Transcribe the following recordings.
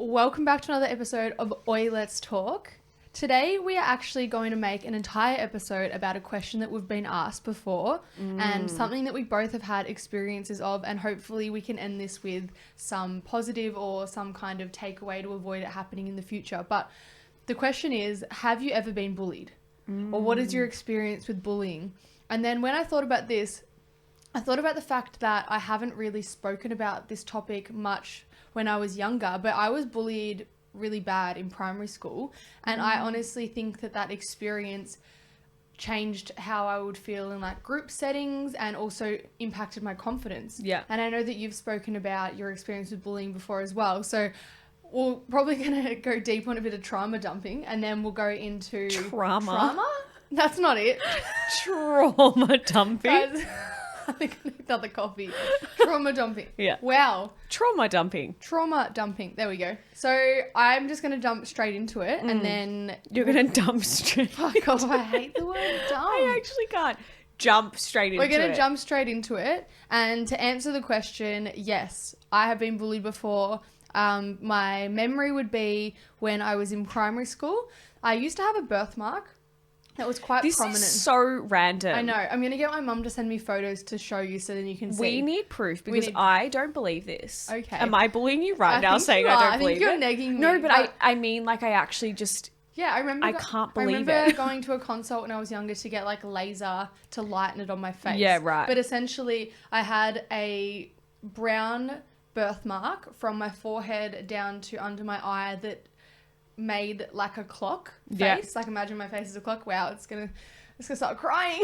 welcome back to another episode of Oi Let's Talk. Today we are actually going to make an entire episode about a question that we've been asked before and something that we both have had experiences of, and hopefully we can end this with some positive or some kind of takeaway to avoid it happening in the future. But the question is, have you ever been bullied? Or what is your experience with bullying? And then when I thought about this, I thought about the fact that I haven't really spoken about this topic much when I was younger, but I was bullied really bad in primary school. And I honestly think that that experience changed how I would feel in like group settings and also impacted my confidence. Yeah. And I know that you've spoken about your experience with bullying before as well. So we're probably going to go deep on a bit of trauma dumping, and then we'll go into... Trauma? That's not it. Trauma dumping? Guys, I think I need another coffee. Trauma dumping. Yeah. Wow. Trauma dumping. Trauma dumping. There we go. So I'm just going to jump straight into it and then... You're going to dump straight. Fuck off. I hate the word dump. I actually can't. Jump straight into it. We're going to jump straight into it. And to answer the question, yes, I have been bullied before. My memory would be when I was in primary school. I used to have a birthmark that was quite prominent. This is so random. I know. I'm going to get my mum to send me photos to show you so then you can see. We need proof because I don't believe this. Okay. Am I bullying you right now saying I don't believe it? I think you're negging me. No, but I mean, like, I actually just... Yeah, I remember. I can't believe I remember it. going to a consult when I was younger to get like laser to lighten it on my face. Yeah, right. But essentially, I had a brown birthmark from my forehead down to under my eye that made like a clock face. Yeah. Like imagine my face is a clock. Wow, it's gonna start crying.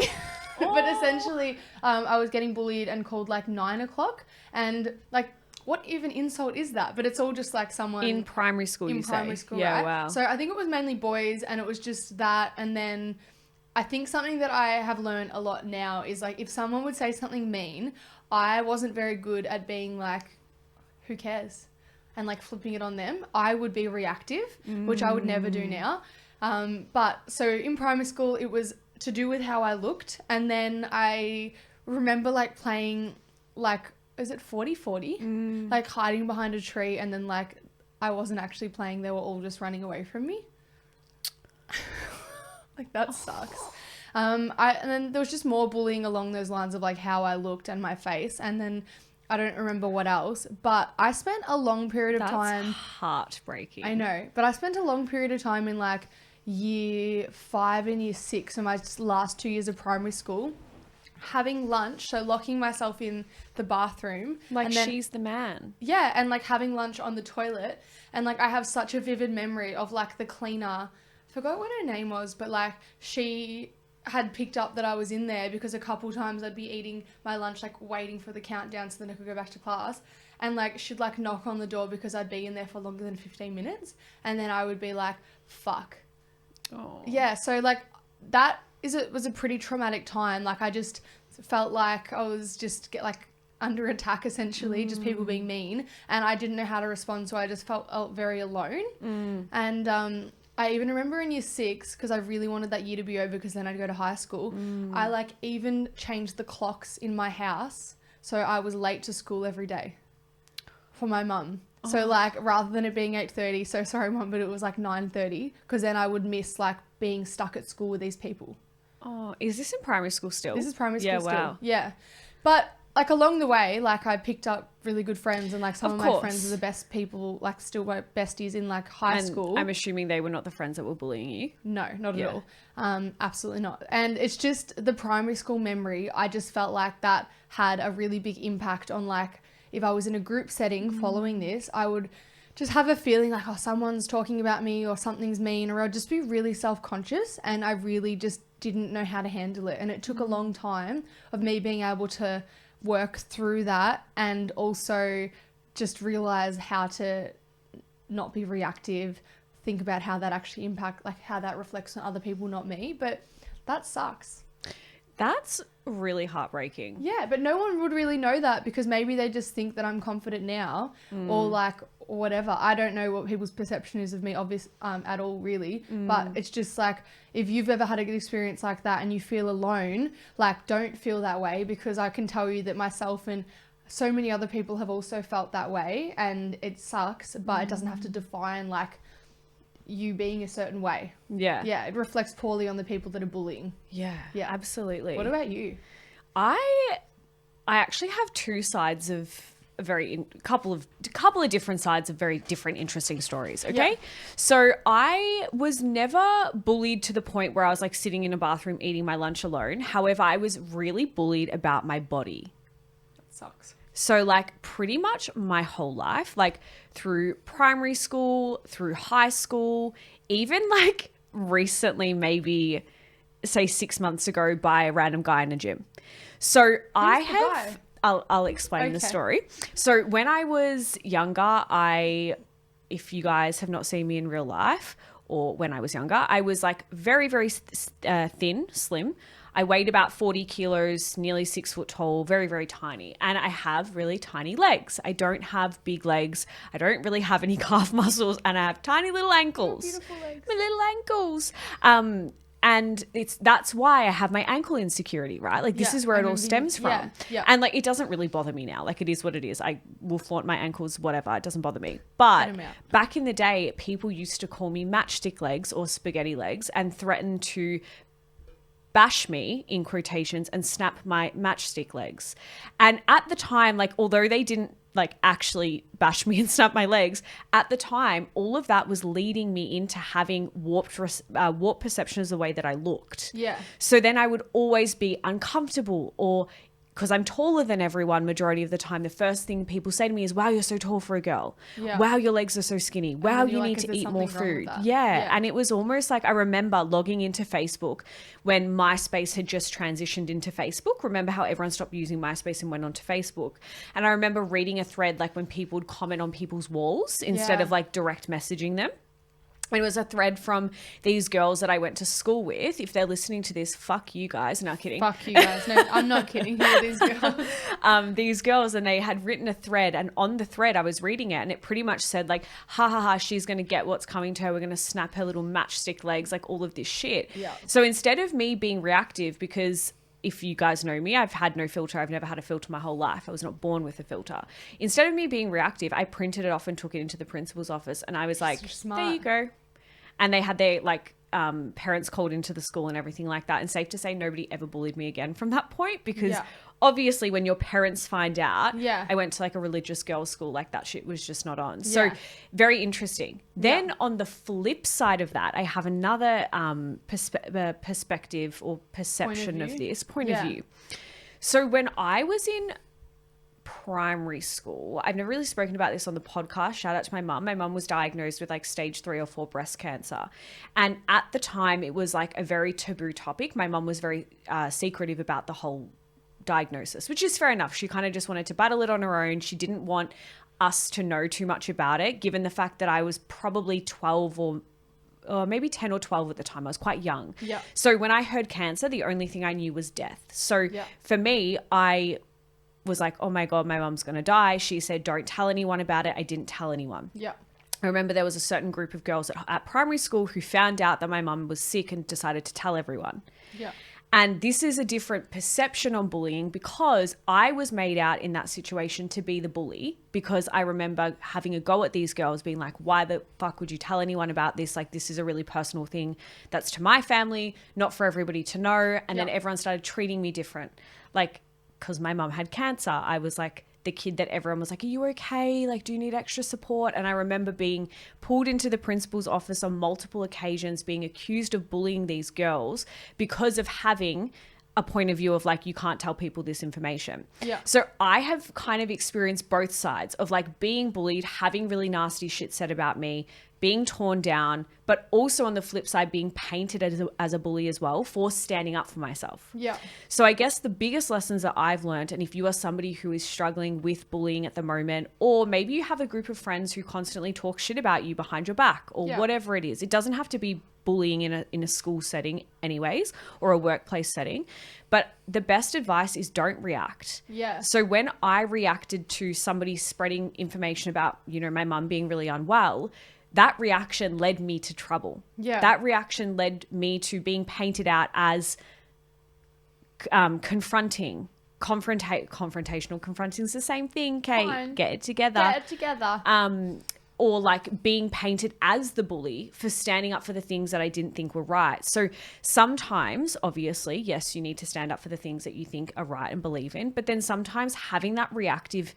But essentially, I was getting bullied and called like 9 o'clock, and like, what even insult is that? But it's all just like someone In primary school, in you primary say? school, Yeah, right? wow. So I think it was mainly boys, and it was just that. And then I think something that I have learned a lot now is like, if someone would say something mean, I wasn't very good at being like, who cares? And like flipping it on them. I would be reactive, which I would never do now. But so in primary school, it was to do with how I looked. And then I remember like playing like, is it 40-40? Like hiding behind a tree, and then like I wasn't actually playing. They were all just running away from me. Like that sucks. And then there was just more bullying along those lines of like how I looked and my face. And then I don't remember what else, but I spent a long period of time. That's heartbreaking. I know, but I spent a long period of time in like year 5 and year 6, so my last 2 years of primary school, having lunch, so locking myself in the bathroom. Like, and then, she's the man. yeah, and like having lunch on the toilet. And like I have such a vivid memory of like the cleaner, I forgot what her name was, but like she had picked up that I was in there because a couple times I'd be eating my lunch, like waiting for the countdown so then I could go back to class. And like she'd like knock on the door because I'd be in there for longer than 15 minutes. And then I would be like, fuck. Oh. Yeah, so like that was a pretty traumatic time. Like I just felt like I was just like under attack essentially, just people being mean, and I didn't know how to respond, so I just felt very alone. And I even remember in year 6, because I really wanted that year to be over because then I'd go to high school, I like even changed the clocks in my house so I was late to school every day for my mum. So like rather than it being 8:30, so sorry mum, but it was like 9:30, because then I would miss like being stuck at school with these people. Oh, is this in primary school still? This is primary school Yeah, still. wow. Yeah. But like along the way, like I picked up really good friends, and like some of my friends are the best people, like still my besties in like high school. I'm assuming they were not the friends that were bullying you. No, not at all. Absolutely not. And it's just the primary school memory. I just felt like that had a really big impact on like, if I was in a group setting following this, I would just have a feeling like, oh, someone's talking about me or something's mean, or I'd just be really self-conscious, and I really just didn't know how to handle it. And it took a long time of me being able to work through that, and also just realize how to not be reactive, think about how that actually like how that reflects on other people, not me. But that sucks. That's really heartbreaking. Yeah, but no one would really know that because maybe they just think that I'm confident now or like whatever. I don't know what people's perception is of me at all really, but it's just like, if you've ever had an experience like that and you feel alone, like don't feel that way, because I can tell you that myself and so many other people have also felt that way, and it sucks, but it doesn't have to define like you being a certain way. Yeah. Yeah, it reflects poorly on the people that are bullying. Yeah. Yeah. Absolutely. What about you? I actually have two sides of a couple of different sides of very different interesting stories. Okay. Yeah. So I was never bullied to the point where I was like sitting in a bathroom eating my lunch alone. However, I was really bullied about my body. That sucks. So like pretty much my whole life, like through primary school, through high school, even like recently, maybe say 6 months ago, by a random guy in a gym. So I the have, guy? I'll explain the Okay. story. So when I was younger, if you guys have not seen me in real life, or when I was younger, I was like very, very thin, slim. I weighed about 40 kilos, nearly 6 foot tall, very, very tiny. And I have really tiny legs. I don't have big legs. I don't really have any calf muscles, and I have tiny little ankles. Beautiful legs. My little ankles. And that's why I have my ankle insecurity, right? Like this Yeah, is where I it all remember you- stems from. yeah, yeah. And like it doesn't really bother me now. Like it is what it is. I will flaunt my ankles, whatever. It doesn't bother me. But Get 'em out. back in the day, people used to call me matchstick legs or spaghetti legs and threaten to bash me in quotations and snap my matchstick legs. And at the time, like although they didn't like actually bash me and snap my legs, at the time all of that was leading me into having warped perceptions of the way that I looked. Yeah. So then I would always be uncomfortable, or because I'm taller than everyone majority of the time, the first thing people say to me is, wow, you're so tall for a girl. Yeah. Wow, your legs are so skinny. Wow, then you you're like, need is to there eat more something wrong with food. that? Yeah. Yeah. And it was almost like I remember logging into Facebook when MySpace had just transitioned into Facebook. Remember how everyone stopped using MySpace and went onto Facebook? And I remember reading a thread like when people would comment on people's walls instead Yeah. of like direct messaging them. It was a thread from these girls that I went to school with. If they're listening to this, fuck you guys. No, kidding. Fuck you guys. No, I'm not kidding. Who are these girls? These girls, and they had written a thread, and on the thread I was reading it, and it pretty much said like, ha ha ha, she's going to get what's coming to her. We're going to snap her little matchstick legs, like all of this shit. Yeah. So instead of me being reactive, because if you guys know me, I've had no filter. I've never had a filter my whole life. I was not born with a filter. Instead of me being reactive, I printed it off and took it into the principal's office, and I was like, So smart. there you go. And they had their like parents called into the school and everything like that. And safe to say, nobody ever bullied me again from that point, because Yeah. obviously when your parents find out, Yeah. I went to like a religious girls' school, like that shit was just not on. So Yeah. very interesting. Then Yeah. on the flip side of that, I have another perspective or perception of view? this point Yeah. of view. So when I was in primary school, I've never really spoken about this on the podcast. Shout out to my mum. My mum was diagnosed with like stage 3 or 4 breast cancer. And at the time, it was like a very taboo topic. My mum was very secretive about the whole diagnosis, which is fair enough. She kind of just wanted to battle it on her own. She didn't want us to know too much about it, given the fact that I was probably 12 or maybe 10 or 12 at the time. I was quite young. Yeah. So when I heard cancer, the only thing I knew was death. So Yeah. for me, I was like, oh my God, my mum's going to die. She said, don't tell anyone about it. I didn't tell anyone. Yeah. I remember there was a certain group of girls at primary school who found out that my mum was sick and decided to tell everyone. Yeah. And this is a different perception on bullying, because I was made out in that situation to be the bully, because I remember having a go at these girls being like, why the fuck would you tell anyone about this? Like, this is a really personal thing that's to my family, not for everybody to know. And then Yeah. everyone started treating me different. Like, because my mum had cancer, I was like the kid that everyone was like, are you okay? Like, do you need extra support? And I remember being pulled into the principal's office on multiple occasions, being accused of bullying these girls because of having a point of view of like, you can't tell people this information. Yeah. So I have kind of experienced both sides of like being bullied, having really nasty shit said about me, being torn down, but also on the flip side, being painted as a bully as well for standing up for myself. Yeah. So I guess the biggest lessons that I've learned, and if you are somebody who is struggling with bullying at the moment, or maybe you have a group of friends who constantly talk shit about you behind your back, or Yeah. whatever it is, it doesn't have to be bullying in a school setting anyways, or a workplace setting. But the best advice is don't react. Yeah. So when I reacted to somebody spreading information about, my mum being really unwell, that reaction led me to trouble. Yeah. That reaction led me to being painted out as confronting, confrontational. Confronting is the same thing, Kate. Fine. Get it together. Get it together. Or like being painted as the bully for standing up for the things that I didn't think were right. So sometimes, obviously, yes, you need to stand up for the things that you think are right and believe in. But then sometimes having that reactive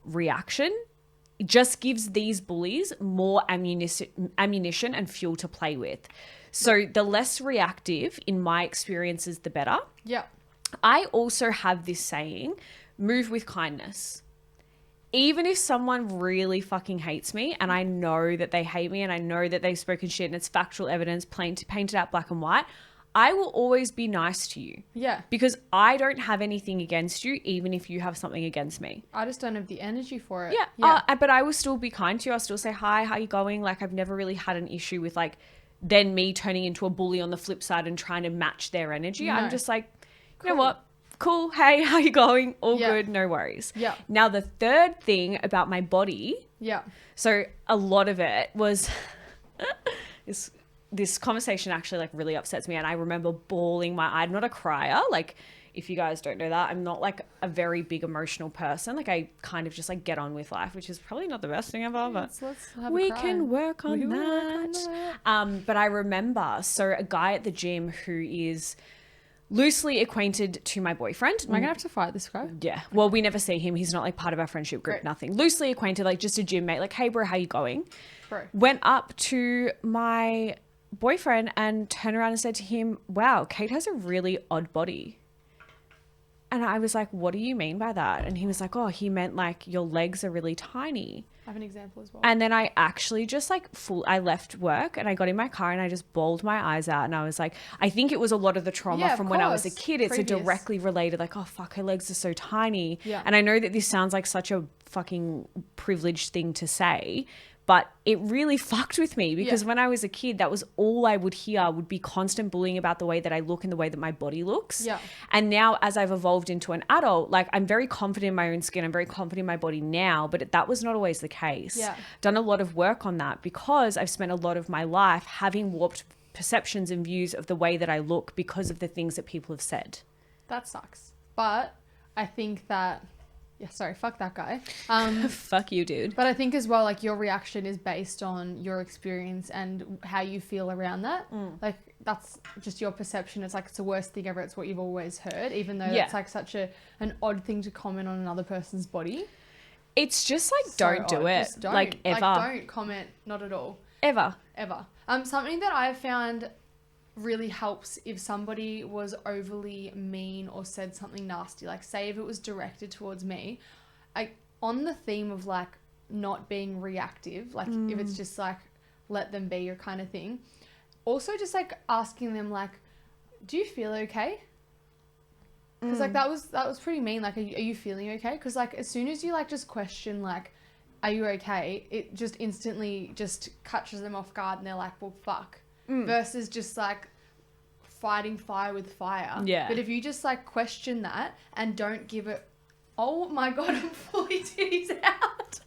reaction just gives these bullies more ammunition and fuel to play with. So the less reactive, in my experiences, the better. Yeah. I also have this saying, move with kindness. Even if someone really fucking hates me and I know that they hate me and I know that they've spoken shit and it's factual evidence painted out black and white, I will always be nice to you. Yeah. Because I don't have anything against you, even if you have something against me. I just don't have the energy for it. Yeah. But I will still be kind to you. I'll still say, hi, how you going? Like, I've never really had an issue with like then me turning into a bully on the flip side and trying to match their energy. No. I'm just like, you know what? Cool. Hey, how you going? All good. No worries. Yeah. Now, the third thing about my body. Yeah. So a lot of it was this conversation actually like really upsets me. And I remember bawling my eye. I'm not a crier. Like, if you guys don't know that, I'm not like a very big emotional person. Like, I kind of just like get on with life, which is probably not the best thing ever, but Let's have we a cry. can work on that. But I remember, so a guy at the gym who is loosely acquainted to my boyfriend. Am I gonna have to fight this guy? Yeah. Well, we never see him. He's not like part of our friendship group, Great. nothing. Loosely acquainted, like just a gym mate. Like, hey bro, how you going? Bro. Went up to my boyfriend and turned around and said to him, wow, Kate has a really odd body. And I was like, what do you mean by that? And he was like, oh, he meant like your legs are really tiny. I have an example as well. And then I actually just like I left work and I got in my car and I just bawled my eyes out. And I was like, I think it was a lot of the trauma Yeah, of from when I was a course. kid. It's Previous. a directly related, like, oh, fuck, her legs are so tiny. Yeah. And I know that this sounds like such a fucking privileged thing to say, but it really fucked with me because Yeah. when I was a kid, that was all I would hear would be constant bullying about the way that I look and the way that my body looks. Yeah. And now as I've evolved into an adult, like I'm very confident in my own skin. I'm very confident in my body now, but that was not always the case. Yeah. Done a lot of work on that because I've spent a lot of my life having warped perceptions and views of the way that I look because of the things that people have said. That sucks. But I think that, yeah, sorry, fuck that guy. Fuck you, dude. But I think as well, like your reaction is based on your experience and how you feel around that. Like that's just your perception. It's like it's the worst thing ever. It's what you've always heard, even though Yeah. that's like such an odd thing to comment on another person's body. It's just like, So don't do odd. it. Just don't. Like, ever. Like, don't comment, not at all. Ever. Ever. Something that I've found really helps if somebody was overly mean or said something nasty, like say if it was directed towards me, on the theme of like not being reactive, like if it's just like let them be your kind of thing, also just like asking them like, do you feel okay? Because like that was pretty mean. Like, are you feeling okay? Because like as soon as you like just question like, are you okay? It just instantly just catches them off guard and they're like, well, fuck. Versus just like fighting fire with fire. Yeah. But if you just like question that and don't give it, oh my God, I'm fully titties out.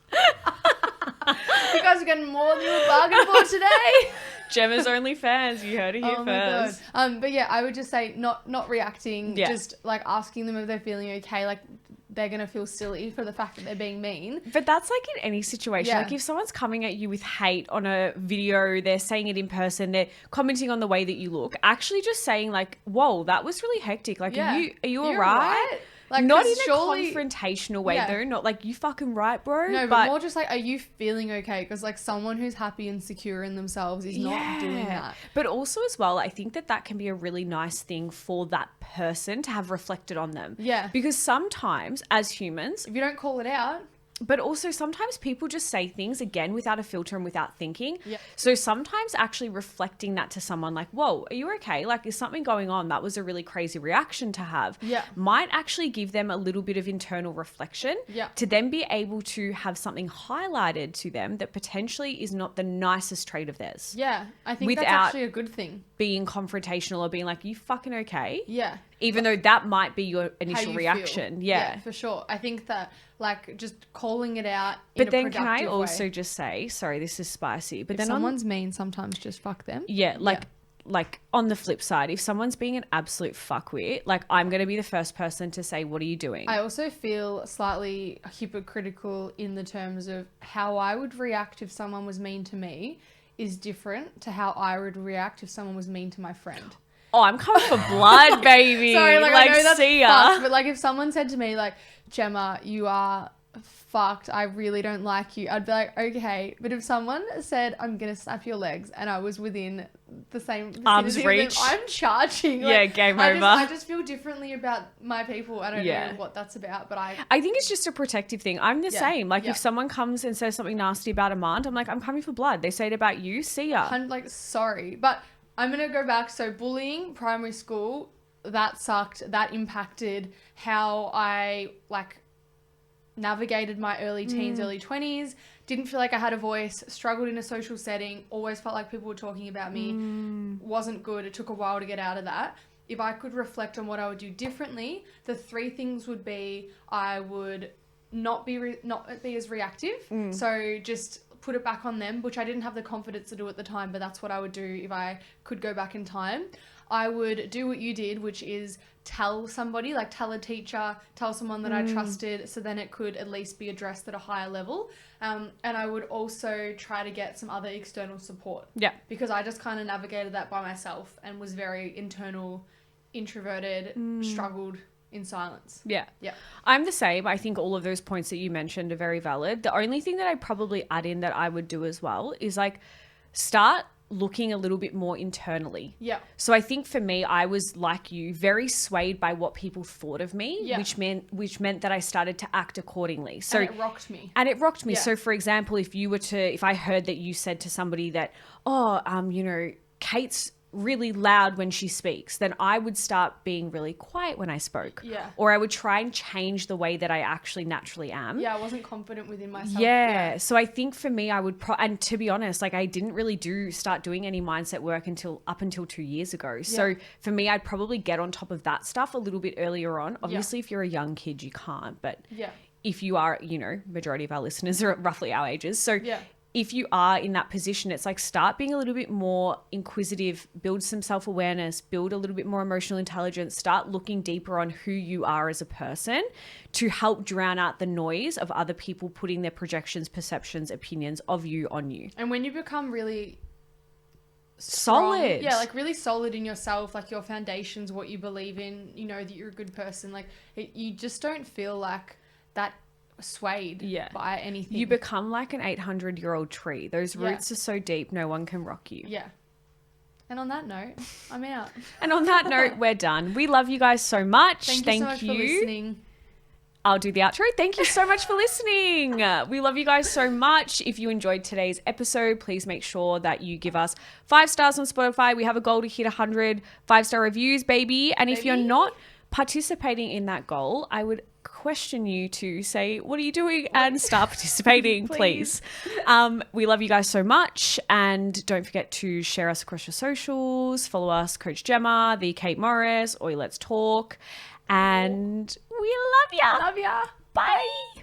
You guys are getting more than you were bargained for today. Gemma's OnlyFans. You heard it here Oh my God. first. But yeah, I would just say not reacting, Yeah. just like asking them if they're feeling okay. Like they're going to feel silly for the fact that they're being mean. But that's like in any situation. Yeah. Like if someone's coming at you with hate on a video, they're saying it in person, they're commenting on the way that you look, actually just saying like, whoa, that was really hectic. Like, Yeah. are you You're all right? right. Like, Not 'cause in a surely- confrontational way Yeah. though. Not like, you fucking right, bro. No, but more just like, are you feeling okay? Because like someone who's happy and secure in themselves is not doing that. But also as well, I think that can be a really nice thing for that person to have reflected on them. Yeah. Because sometimes as humans, If you don't call it out, but also sometimes people just say things again without a filter and without thinking. Yeah. So sometimes actually reflecting that to someone like, whoa, are you okay? Like, is something going on? That was a really crazy reaction to have. Yeah. Might actually give them a little bit of internal reflection. Yeah. To then be able to have something highlighted to them that potentially is not the nicest trait of theirs. yeah, I think Without- that's actually a good thing. Being confrontational or being like, you fucking okay? Yeah. Even though that might be your How initial you reaction. feel. Yeah. For sure. I think that like just calling it out in But a then can I productive also way. just say, sorry, this is spicy, but If then someone's mean, sometimes just fuck them. yeah, like like on the flip side, if someone's being an absolute fuckwit, like I'm going to be the first person to say, what are you doing? I also feel slightly hypocritical in the terms of how I would react if someone was mean to me is different to how I would react if someone was mean to my friend. Oh, I'm coming for blood, baby. Sorry, like I know that's see ya. fucked, but like if someone said to me like, Gemma, you are fucked, I really don't like you, I'd be like, okay. But if someone said, I'm gonna snap your legs, and I was within the same arm's vicinity of reach, them, I'm charging. Yeah, game over. I just feel differently about my people. I don't know what that's about, but I think it's just a protective thing. I'm the same. Like if someone comes and says something nasty about Amand, I'm like, I'm coming for blood. They say it about you, see ya. I'm like, sorry, but I'm gonna go back. So bullying, primary school, that sucked. That impacted how I like navigated my early teens, early 20s, didn't feel like I had a voice, struggled in a social setting, always felt like people were talking about me, wasn't good. It took a while to get out of that. If I could reflect on what I would do differently, the 3 things would be I would not be as reactive. So just put it back on them, which I didn't have the confidence to do at the time, but that's what I would do if I could go back in time. I would do what you did, which is tell somebody, like tell a teacher, tell someone that I trusted, so then it could at least be addressed at a higher level. And I would also try to get some other external support. Yeah. Because I just kind of navigated that by myself and was very internal, introverted, struggled in silence. Yeah. Yeah. I'm the same. I think all of those points that you mentioned are very valid. The only thing that I'd probably add in that I would do as well is like start looking a little bit more internally. Yeah. So I think for me, I was like you, very swayed by what people thought of me, which meant that I started to act accordingly. So and it rocked me. Yeah. So for example, if I heard that you said to somebody that, Kate's really loud when she speaks, then I would start being really quiet when I spoke. Yeah. Or I would try and change the way that I actually naturally am. Yeah, I wasn't confident within myself. Yeah. So I think for me, I would and to be honest, like I didn't really start doing any mindset work until 2 years ago. So for me, I'd probably get on top of that stuff a little bit earlier on. Obviously, if you're a young kid, you can't. But if you are, majority of our listeners are roughly our ages. So if you are in that position, it's like start being a little bit more inquisitive, build some self-awareness, build a little bit more emotional intelligence, start looking deeper on who you are as a person to help drown out the noise of other people putting their projections, perceptions, opinions of you on you. And when you become really solid, like really solid in yourself, like your foundations, what you believe in, you know that you're a good person, like you just don't feel like that swayed by anything. You become like an 800-year-old tree. Those roots are so deep, no one can rock you. Yeah. And on that note, I'm out. And on that note, we're done. We love you guys so much. Thank you so much for listening. I'll do the outro. Thank you so much for listening. We love you guys so much. If you enjoyed today's episode, please make sure that you give us 5 stars on Spotify. We have a goal to hit 100 5-star reviews, baby. And if you're not participating in that goal, I would question you to say, what are you doing? And start participating, please. We love you guys so much. And don't forget to share us across your socials. Follow us, Coach Gemma, the Kate Morris, Oi Let's Talk. And we love ya. Love ya. Bye.